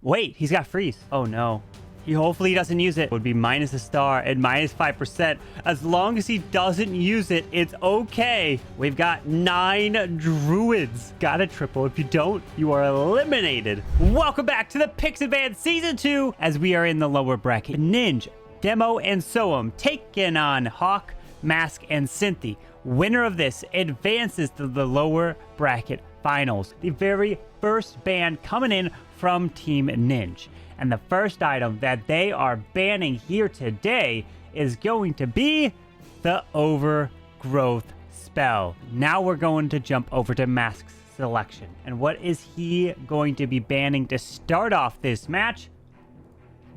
Wait, he's got freeze. Oh no. He hopefully doesn't use it. Would be minus a star and minus 5%. As long as he doesn't use it, it's okay. We've got 9 Druids. Got a triple. If you don't, you are eliminated. Welcome back to the Picks Advance Season 2 as we are in the lower bracket. Ninj, Demo, and Soham taking on Hawk, Mask, and Synthe. Winner of this advances to the lower bracket finals. The very first ban coming in from Team Ninj. And the first item that they are banning here today is going to be the Overgrowth spell. Now we're going to jump over to Mask's selection. And what is he going to be banning to start off this match?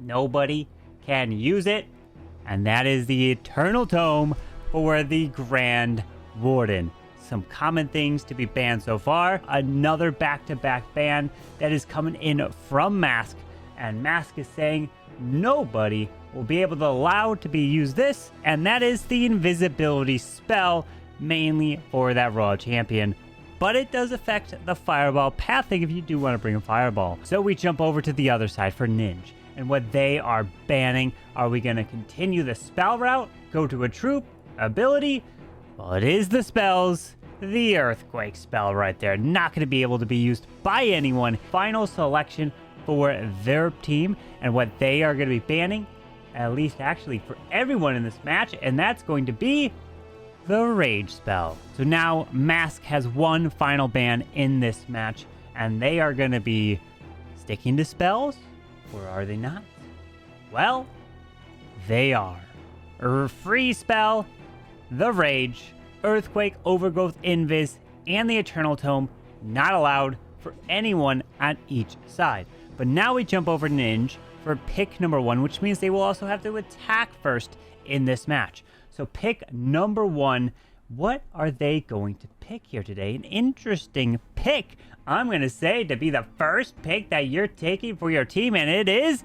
Nobody can use it. And that is the Eternal Tome for the Grand Warden. Some common things to be banned so far. Another back-to-back ban that is coming in from Mask. And Mask is saying nobody will be able to allow to be used this. And that is the invisibility spell, mainly for that Raw champion. But it does affect the fireball pathing if you do want to bring a fireball. So we jump over to the other side for Ninj. And what they are banning, are we going to continue the spell route? Go to a troop? Ability? Well, it is the spells. The Earthquake spell right there. Not going to be able to be used by anyone. Final selection for their team. And what they are going to be banning, at least actually for everyone in this match, and that's going to be the Rage spell. So now Mask has one final ban in this match. And they are going to be sticking to spells? Or are they not? Well, they are. Free spell, the Rage, Earthquake, Overgrowth, Invis, and the Eternal Tome, not allowed for anyone on each side. But now we jump over to Ninj for pick number 1, which means they will also have to attack first in this match. So pick number 1, what are they going to pick here today? An interesting pick, I'm going to say, to be the first pick that you're taking for your team, and it is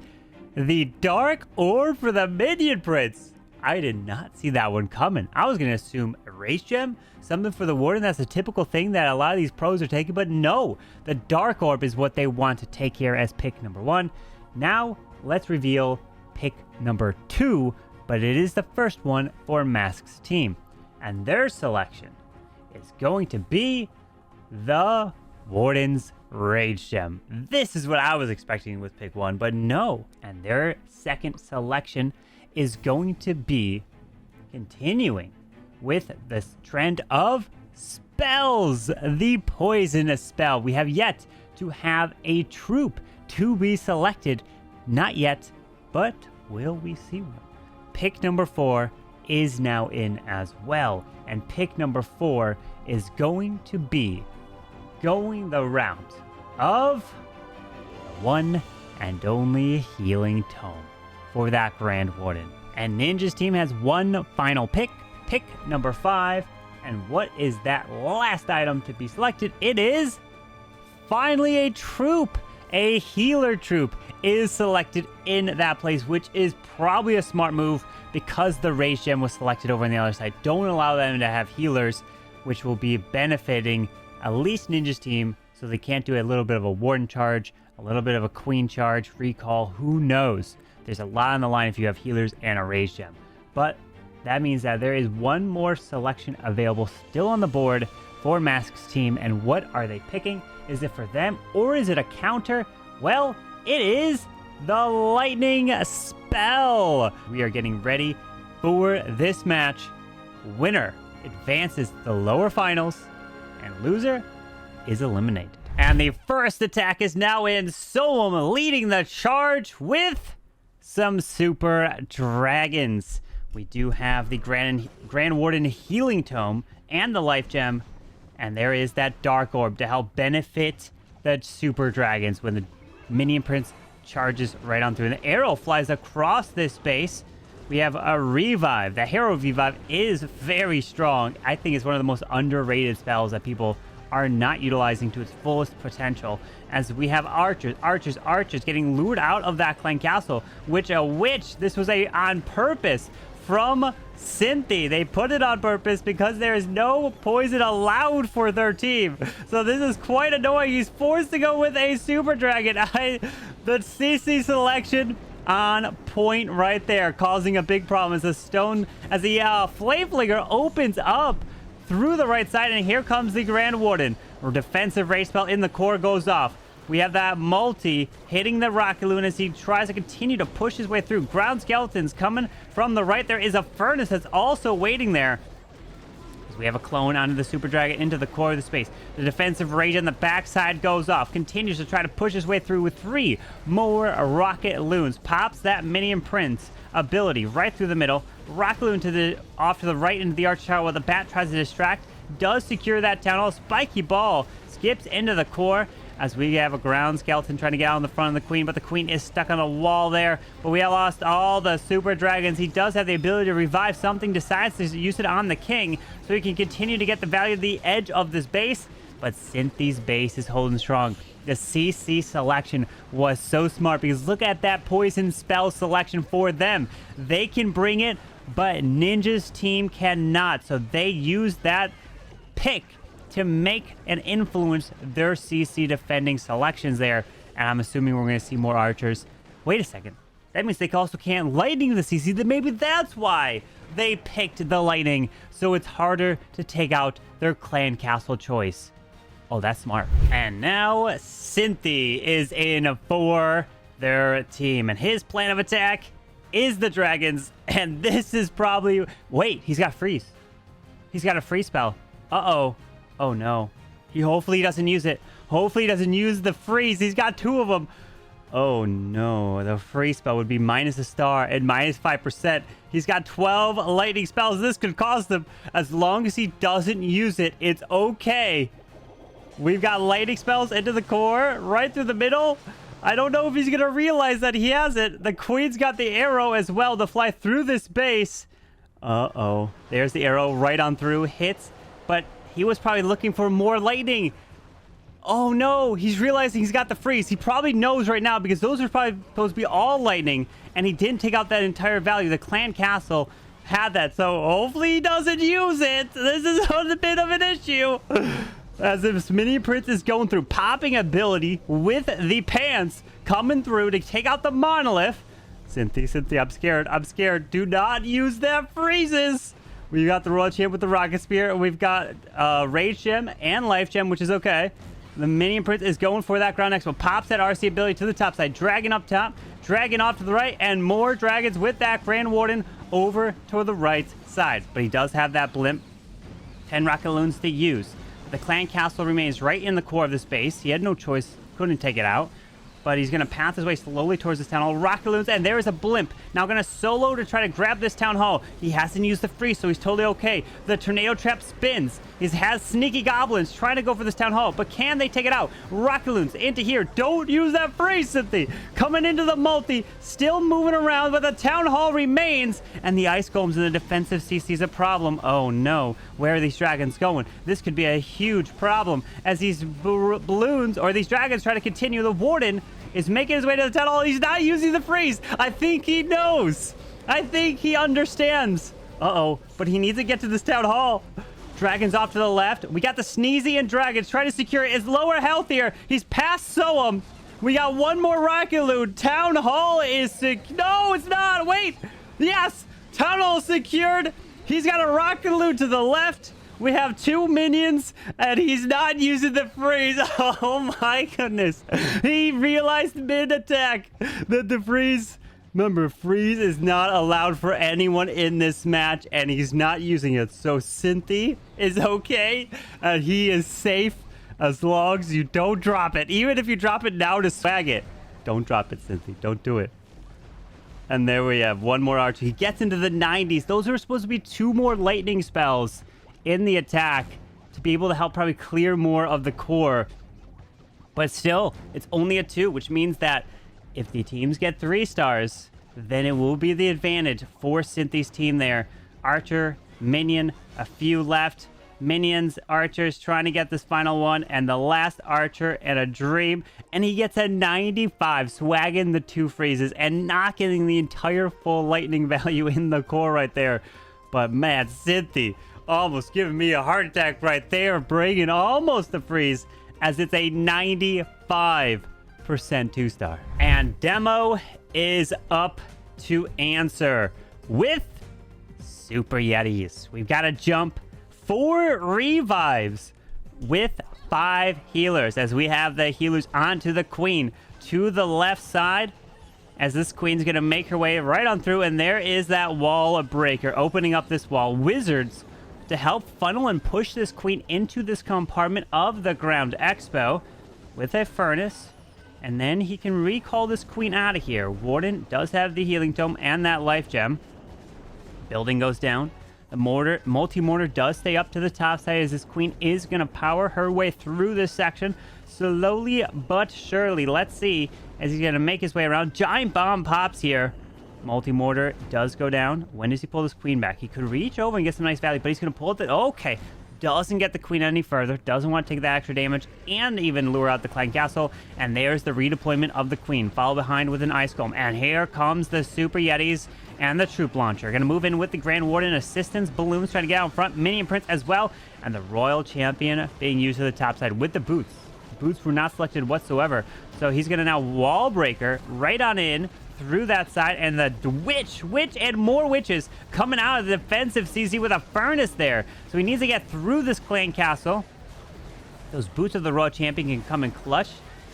the Dark Orb for the Minion Prince. I did not see that one coming. I was going to assume a race gem, something for the Warden. That's a typical thing that a lot of these pros are taking, but no, the Dark Orb is what they want to take here as pick number 1. Now, let's reveal pick number 2, but it is the first one for Mask's team. And their selection is going to be the Warden's Rage Gem. This is what I was expecting with pick 1, but no. And their second selection is going to be continuing with this trend of spells. The Poisonous spell. We have yet to have a troop to be selected. Not yet, but will we see one? Pick number 4 is now in as well. And pick number 4 is going to be going the route of the one and only Healing Tome for that Grand Warden. And Ninja's team has one final pick, pick number 5. And what is that last item to be selected? It is finally a troop. A healer troop is selected in that place, which is probably a smart move because the Rage Gem was selected over on the other side. Don't allow them to have healers, which will be benefiting at least Ninja's team, so they can't do a little bit of a Warden charge, a little bit of a Queen charge, recall, who knows. There's a lot on the line if you have healers and a Rage Gem. But that means that there is one more selection available still on the board for Mask's team. And what are they picking? Is it for them or is it a counter? Well, it is the Lightning spell. We are getting ready for this match. Winner advances to the lower finals and loser is eliminated. And the first attack is now in. Soham leading the charge with some Super Dragons. We do have the Grand Warden Healing Tome and the Life Gem. And there is that Dark Orb to help benefit the Super Dragons when the Minion Prince charges right on through. And the arrow flies across this space. We have a Revive. The Hero Revive is very strong. I think it's one of the most underrated spells that people are not utilizing to its fullest potential, as we have archers getting lured out of that clan castle, which this was a on purpose from Synthe. They put it on purpose because there is no poison allowed for their team. So this is quite annoying. He's forced to go with a Super Dragon. The CC selection on point right there, causing a big problem as the Flame Flinger opens up through the right side, and here comes the Grand Warden. Or defensive rage spell in the core goes off. We have that multi hitting the Rocket Loon as he tries to continue to push his way through. Ground Skeletons coming from the right. There is a Furnace that's also waiting there. We have a clone onto the Super Dragon into the core of the space. The defensive rage on the backside goes off. Continues to try to push his way through with 3 more Rocket Loons. Pops that Minion Prince ability right through the middle. Rocket Loon off to the right into the Arch Tower while the Bat tries to distract. Does secure that Town Hall. Spiky Ball skips into the core as we have a Ground Skeleton trying to get out in the front of the Queen, but the Queen is stuck on a wall there. But we have lost all the Super Dragons. He does have the ability to revive something, decides to use it on the King, so he can continue to get the value of the edge of this base. But Synthe's base is holding strong. The CC selection was so smart because look at that poison spell selection for them. They can bring it, but Ninja's team cannot. So they use that pick to make and influence their CC defending selections there. And I'm assuming we're going to see more archers. Wait a second. That means they also can't lightning the CC. Then maybe that's why they picked the lightning. So it's harder to take out their clan castle choice. Oh, that's smart. And now Synthe is in for their team. And his plan of attack is the dragons. And this is probably... Wait, he's got freeze. He's got a freeze spell. Uh-oh. Oh, no. Hopefully he doesn't use it. Hopefully he doesn't use the freeze. He's got 2 of them. Oh, no. The freeze spell would be minus a star and minus 5%. He's got 12 lightning spells. This could cost him. As long as he doesn't use it, it's okay. We've got lightning spells into the core, right through the middle. I don't know if he's going to realize that he has it. The Queen's got the arrow as well to fly through this base. Uh-oh. There's the arrow right on through. Hits. But he was probably looking for more lightning. Oh, no. He's realizing he's got the freeze. He probably knows right now because those are probably supposed to be all lightning. And he didn't take out that entire value. The clan castle had that. So hopefully he doesn't use it. This is a bit of an issue. As this Minion Prince is going through, popping ability with the pants, coming through to take out the monolith. Synthe, I'm scared. I'm scared. Do not use that freezes. We got the Royal Champ with the Rocket Spear. And we've got Rage Gem and Life Gem, which is okay. The Minion Prince is going for that Ground Expo. Pops that RC ability to the top side. Dragon up top. Dragon off to the right. And more dragons with that Grand Warden over to the right side. But he does have that blimp. 10 Rocket Loons to use. The clan castle remains right in the core of this base. He had no choice. Couldn't take it out. But he's going to path his way slowly towards this town hall. Rocket Loons, and there is a blimp. Now going to solo to try to grab this town hall. He hasn't used the freeze, so he's totally okay. The tornado trap spins. He has sneaky goblins trying to go for this town hall, but can they take it out? Rocket Loons into here. Don't use that freeze, Synthe. Coming into the multi, still moving around, but the town hall remains. And the ice golems in the defensive CC is a problem. Oh no, where are these dragons going? This could be a huge problem as these balloons or these dragons try to continue. The warden is making his way to the town hall. He's not using the freeze. I think he knows. I think he understands. Uh-oh, but he needs to get to this town hall. Dragons off to the left. We got the Sneezy and dragons trying to secure it. It's lower health here. He's past Soham. We got one more Rocket Loon. Town hall is no, it's not. Wait. Yes. Town hall secured. He's got a Rocket Loon to the left. We have 2 minions, and he's not using the freeze. Oh, my goodness. He realized mid-attack that the freeze... Remember, freeze is not allowed for anyone in this match, and he's not using it. So Synthe is okay, and he is safe as long as you don't drop it. Even if you drop it now to swag it. Don't drop it, Synthe. Don't do it. And there we have one more archer. He gets into the 90s. Those are supposed to be 2 more lightning spells in the attack to be able to help probably clear more of the core. But still, it's only a 2, which means that if the teams get 3 stars, then it will be the advantage for Synthe's team there. Archer, minion, a few left. Minions, archers trying to get this final one, and the last archer and a dream, and he gets a 95, swagging the 2 freezes and not getting the entire full lightning value in the core right there. But man, Synthe almost giving me a heart attack right there, bringing almost the freeze, as it's a 95% 2-star. And Demo is up to answer with Super Yetis. We've got to jump 4 revives with 5 healers, as we have the healers onto the queen to the left side, as this queen's going to make her way right on through, and there is that wall breaker opening up this wall. Wizards to help funnel and push this queen into this compartment of the ground expo with a furnace, and then he can recall this queen out of here. Warden does have the healing tome and that life gem. Building goes down. The multi-mortar does stay up to the top side, as this queen is going to power her way through this section slowly but surely. Let's see, as he's going to make his way around. Giant bomb pops here. Multi-mortar does go down. When does he pull this queen back? He could reach over and get some nice value, but he's going to pull it. Okay. Doesn't get the queen any further. Doesn't want to take that extra damage and even lure out the clan castle. And there's the redeployment of the queen. Follow behind with an ice golem. And here comes the Super Yetis and the troop launcher. Going to move in with the Grand Warden assistance. Balloons trying to get out in front. Minion Prince as well. And the Royal Champion being used to the top side with the boots. The boots were not selected whatsoever. So he's going to now wall breaker right on in through that side, and the witch and more witches coming out of the defensive CZ with a furnace there. So he needs to get through this clan castle. Those boots of the Royal Champion can come in clutch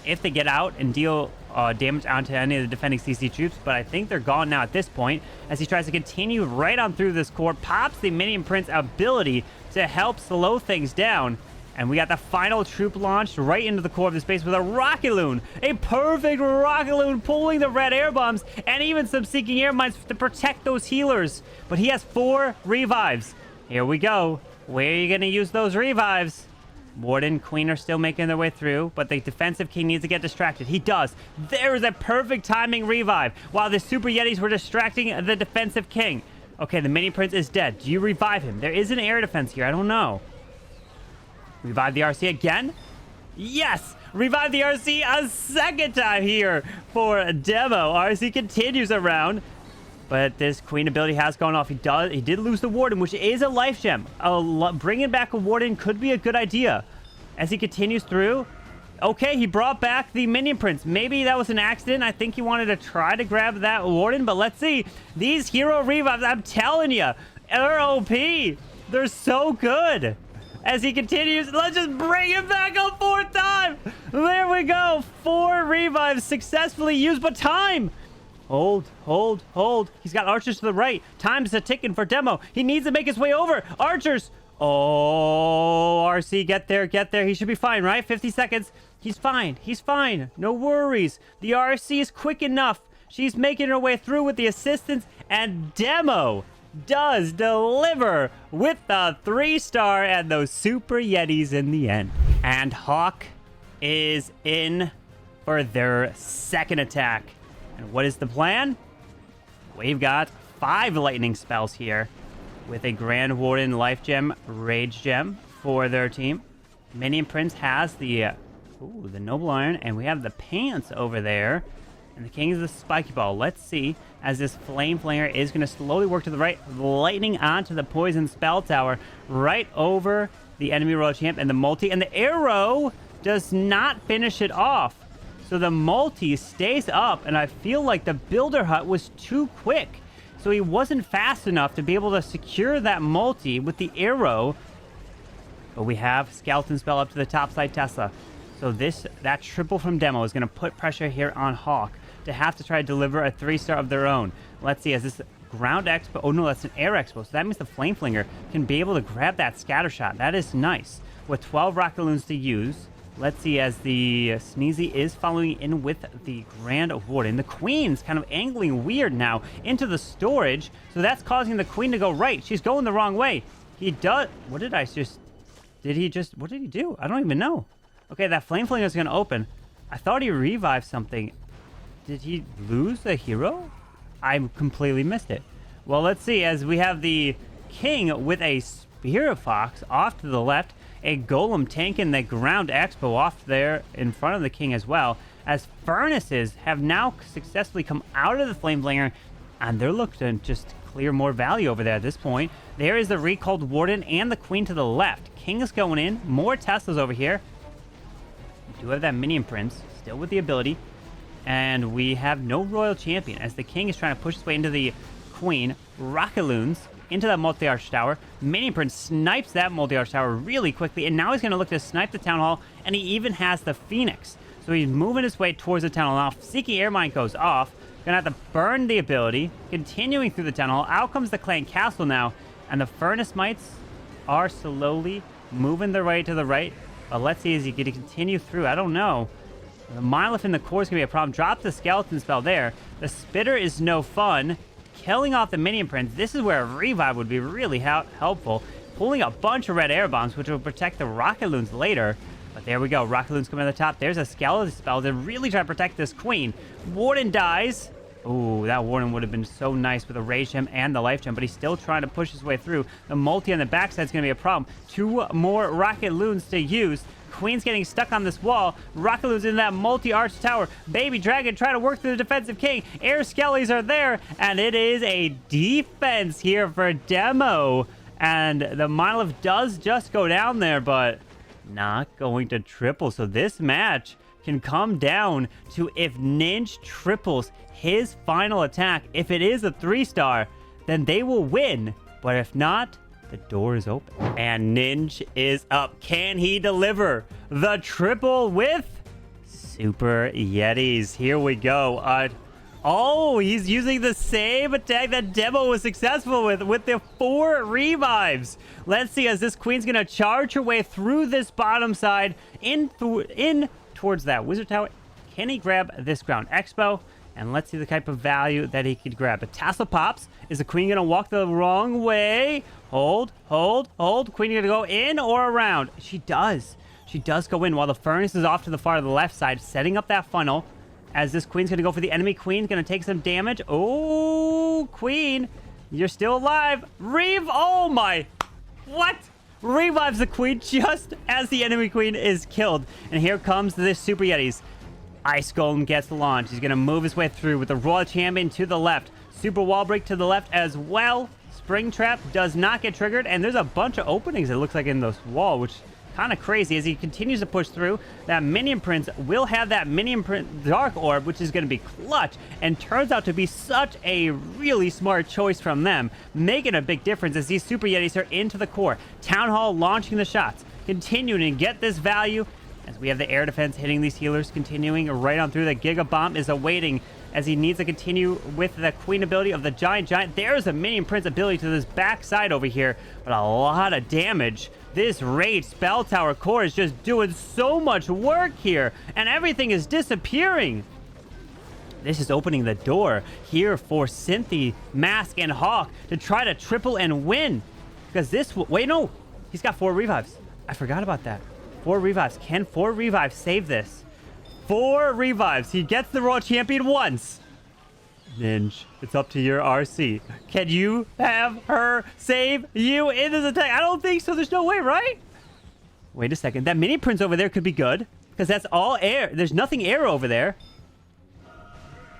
if they get out and deal damage onto any of the defending CC troops, but I think they're gone now at this point, as he tries to continue right on through this core. Pops the Minion Prince ability to help slow things down. And we got the final troop launched right into the core of this base with a rocket loon. A perfect rocket loon pulling the red air bombs and even some seeking air mines to protect those healers. But he has 4 revives. Here we go. Where are you going to use those revives? Warden, Queen are still making their way through, but the defensive king needs to get distracted. He does. There is a perfect timing revive while the Super Yetis were distracting the defensive king. Okay, the Mini Prince is dead. Do you revive him? There is an air defense here. I don't know. Revive the RC again? Yes! Revive the RC a second time here for Demo. RC continues around, but this queen ability has gone off. He did lose the Warden, which is a life gem. Bringing back a Warden could be a good idea. As he continues through, okay, he brought back the Minion Prince. Maybe that was an accident. I think he wanted to try to grab that Warden, but let's see. These hero revives, I'm telling you, they're OP. They're so good. As he continues, let's just bring him back a 4th time. There we go. 4 revives successfully used, but time. Hold. He's got archers to the right. Time's a ticking for Demo. He needs to make his way over. Archers. Oh, RC, get there. He should be fine, right? 50 seconds. He's fine. No worries. The RC is quick enough. She's making her way through with the assistance, and Demo does deliver with the 3-star and those Super Yetis in the end. And Hawk is in for their second attack. And what is the plan? We've got 5 lightning spells here with a Grand Warden Life Gem, Rage Gem for their team. Minion Prince has the Noble Iron, and we have the Pants over there. And the king is the Spiky Ball. Let's see, as this Flame Flanger is going to slowly work to the right, lightning onto the Poison Spell Tower right over the enemy Royal Champ and the multi. And the arrow does not finish it off. So the multi stays up, and I feel like the Builder Hut was too quick. So he wasn't fast enough to be able to secure that multi with the arrow. But we have Skeleton Spell up to the top side Tesla. So that triple from Demo is going to put pressure here on Hawk to have to try to deliver a 3-star of their own. Let's see, as this ground expo, oh no, that's an air expo, so that means the Flame Flinger can be able to grab that scatter shot. That is nice. With 12 rocket loons to use, let's see, as the Sneezy is following in with the Grand Warden. The Queen's kind of angling weird now into the storage, so that's causing the Queen to go right. She's going the wrong way. What did he do? I don't even know. Okay, that Flame Flinger is going to open. I thought he revived something. Did he lose the hero? I completely missed it. Well, let's see, as we have the king with a Spirit Fox off to the left. A Golem tanking the Ground Expo off there in front of the King as well. As Furnaces have now successfully come out of the Flameflinger, and they're looking to just clear more value over there at this point. There is the Recalled Warden and the Queen to the left. King is going in. More Teslas over here. We do have that Minion Prince still with the ability. And we have no Royal Champion as the King is trying to push his way into the Queen. Rocket Loons into that Multi-Arch Tower. Minion Prince snipes that Multi-Arch Tower really quickly. And now he's going to look to snipe the Town Hall. And he even has the Phoenix. So he's moving his way towards the Town Hall. Now, Seeking Air Mine goes off. Gonna have to burn the ability. Continuing through the Town Hall. Out comes the Clan Castle now. And the Furnace Mites are slowly moving their way to the right. But let's see as he can continue through. I don't know. The Mylif in the core is going to be a problem. Drop the Skeleton spell there. The Spitter is no fun. Killing off the Minion Prince. This is where a Revive would be really helpful. Pulling a bunch of red air bombs, which will protect the Rocket Loons later. But there we go. Rocket Loons coming to the top. There's a Skeleton spell to really try to protect this Queen. Warden dies. Ooh, that Warden would have been so nice with a Rage Gem and the Life Gem, but he's still trying to push his way through. The multi on the backside is going to be a problem. 2 more Rocket Loons to use. Queen's getting stuck on this wall. Rocket Loons in that multi-arch tower. Baby Dragon trying to work through the defensive King. Air Skellys are there, and it is a defense here for Demo. And the Monolith does just go down there, but not going to triple. So this match can come down to if Ninj triples his final attack. If it is a 3-star, then they will win. But if not, the door is open. And Ninj is up. Can he deliver the triple with Super Yetis? Here we go. Oh, he's using the same attack that Demo was successful with the 4 revives. Let's see as this Queen's going to charge her way through this bottom side in towards that Wizard Tower. Can he grab this Ground Expo? And let's see the type of value that he could grab. A Tassel pops. Is the Queen going to walk the wrong way? Hold, hold, hold. Queen going to go in or around? She does. She does go in while the Furnace is off to the far to the left side, setting up that funnel. As this Queen's going to go for the enemy Queen. Going to take some damage. Oh, Queen. You're still alive. Oh, my. What? Revives the Queen just as the enemy Queen is killed. And here comes this Super Yetis. Ice Golem gets launched. He's going to move his way through with the Royal Champion to the left. Super Wall Break to the left as well. Spring Trap does not get triggered. And there's a bunch of openings, it looks like, in this wall, which is kind of crazy as he continues to push through. That Minion Prince will have that Minion Prince Dark Orb, which is going to be clutch. And turns out to be such a really smart choice from them. Making a big difference as these Super Yetis are into the core. Town Hall launching the shots. Continuing to get this value. As we have the air defense hitting these healers, continuing right on through. The Giga Bomb is awaiting as he needs to continue with the Queen ability of the Giant. There's a Minion Prince ability to this backside over here, but a lot of damage. This Rage Spell Tower core is just doing so much work here, and everything is disappearing. This is opening the door here for Synthe, Mask, and Hawk to try to triple and win. Because this... Wait, no. He's got 4 revives. I forgot about that. 4 revives. Can 4 revives save this? 4 revives. He gets the Royal Champion once. Ninj, it's up to your RC. Can you have her save you in this attack? I don't think so. There's no way, right? Wait a second. That Mini Prince over there could be good. Because that's all air. There's nothing air over there.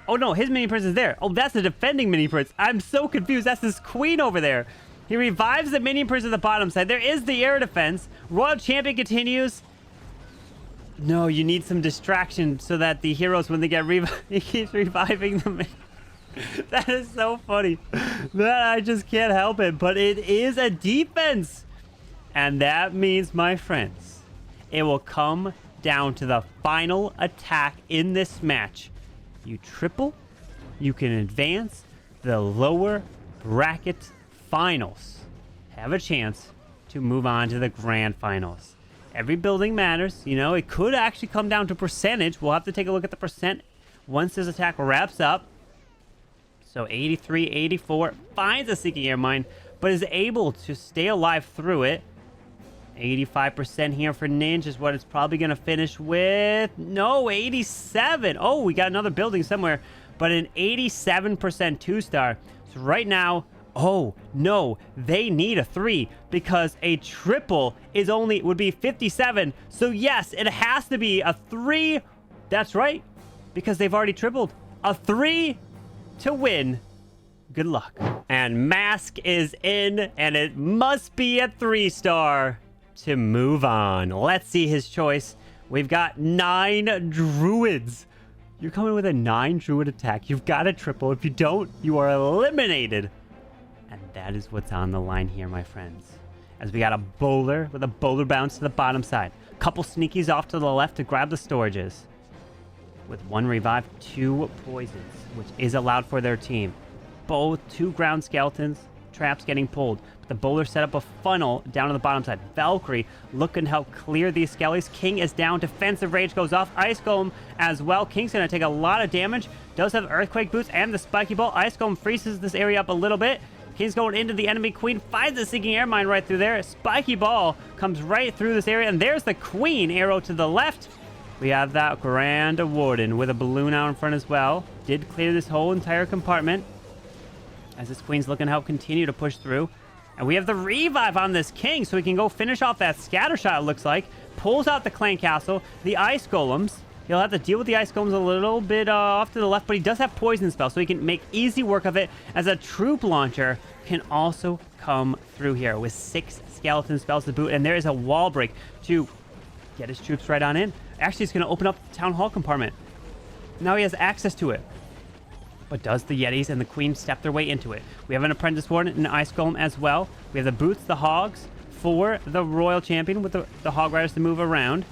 Oh, no. His Mini Prince is there. Oh, that's the defending Mini Prince. I'm so confused. That's this Queen over there. He revives the Minion Prince at the bottom side. There is the air defense. Royal Champion continues. No, you need some distraction so that the heroes, when they get revived, he keeps reviving them. That is so funny. That I just can't help it. But it is a defense. And that means, my friends, it will come down to the final attack in this match. You triple, you can advance the lower bracket finals, have a chance to move on to the grand finals. Every building matters. You know, it could actually come down to percentage. We'll have to take a look at the percent once this attack wraps up. So 83, 84, finds a Seeking Air Mine, but is able to stay alive through it. 85% here for Ninj is what it's probably going to finish with. No, 87. Oh, we got another building somewhere, but an 87% 2-star. So right now, Oh, no, they need a 3 because a triple would be 57. So yes, it has to be a 3. That's right, because they've already tripled. A 3 to win. Good luck. And Mask is in, and it must be a 3-star to move on. Let's see his choice. We've got 9 Druids. You're coming with a 9 Druid attack. You've got a triple. If you don't, you are eliminated. And that is what's on the line here, my friends. As we got a bowler with a bowler bounce to the bottom side. Couple sneakies off to the left to grab the storages. With 1 revive, 2 poisons, which is allowed for their team. Both 2 ground skeletons, traps getting pulled. But the bowler set up a funnel down on the bottom side. Valkyrie looking to help clear these skellies. King is down. Defensive rage goes off. Ice Golem as well. King's going to take a lot of damage. Does have Earthquake boots and the Spiky Ball. Ice Golem freezes this area up a little bit. King's going into the enemy queen. Finds the Sinking Air Mine right through there. Spiky Ball comes right through this area. And there's the queen arrow to the left. We have that Grand Warden with a balloon out in front as well. Did clear this whole entire compartment. As this queen's looking to help continue to push through. And we have the revive on this king, so we can go finish off that scatter shot, it looks like. Pulls out the clan castle, the ice golems. He'll have to deal with the ice golems a little bit off to the left, but he does have poison spell, so he can make easy work of it, as a troop launcher can also come through here with 6 skeleton spells to boot. And there is a wall break to get his troops right on in. Actually, it's going to open up the town hall compartment. Now he has access to it. But does the Yetis and the Queen step their way into it? We have an Apprentice Warden and an Ice Golem as well. We have the Boots, the Hogs, for the Royal Champion with the Hog Riders to move around.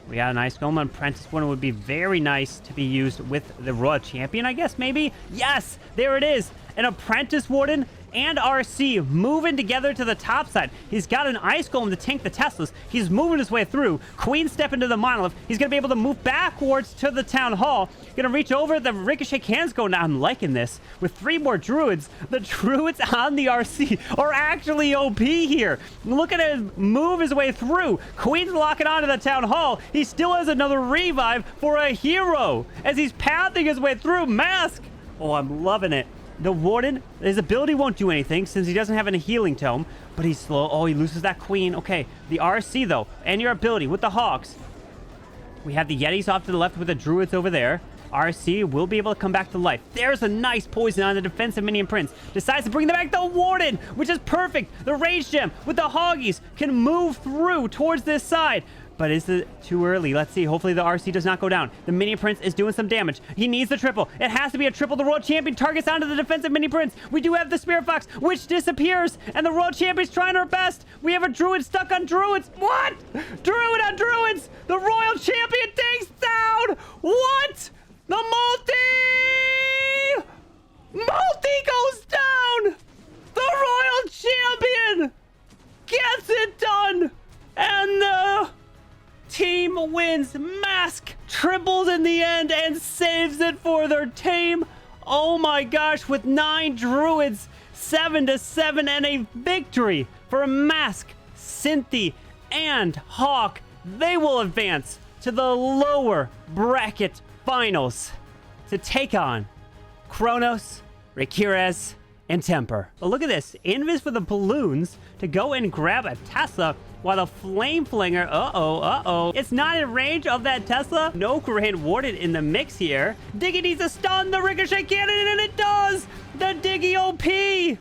We got an Ice Golem. An Apprentice Warden would be very nice to be used with the Royal Champion, I guess, maybe? Yes! There it is! An Apprentice Warden and RC moving together to the top side. He's got an Ice Golem to tank the Teslas. He's moving his way through. Queen step into the Monolith. He's going to be able to move backwards to the Town Hall. Going to reach over. The Ricochet cans go now. I'm liking this. With 3 more Druids, the Druids on the RC are actually OP here. Look at him move his way through. Queen's locking onto the Town Hall. He still has another revive for a hero as he's pathing his way through. Mask. Oh, I'm loving it. The Warden, his ability won't do anything since he doesn't have any healing tome, but he's slow. Oh, he loses that queen. Okay, the RC, though, and your ability with the Hogs. We have the Yetis off to the left with the Druids over there. RC will be able to come back to life. There's a nice poison on the defensive minion prince. Decides to bring them back the Warden, which is perfect. The Rage Gem with the Hoggies can move through towards this side. But is it too early? Let's see. Hopefully the RC does not go down. The Mini Prince is doing some damage. He needs the triple. It has to be a triple. The Royal Champion targets onto the defensive Mini Prince. We do have the Spirit Fox, which disappears. And the Royal Champion's trying her best. We have a Druid stuck on Druids. What? Druid on Druids. The Royal Champion takes down. What? The multi goes down. The Royal Champion gets it done. And the team wins. Mask triples in the end and saves it for their team. Oh my gosh, with 9 Druids, 7-7, and a victory for Mask, Synthe, and Hawk. They will advance to the lower bracket finals to take on Kronos, Rikires, and Temper. But look at this. Invis for the balloons to go and grab a Tesla, while the Flame Flinger, it's not in range of that Tesla. No Grand Warden in the mix here. Diggy needs to stun the Ricochet Cannon, and it does! The Diggy OP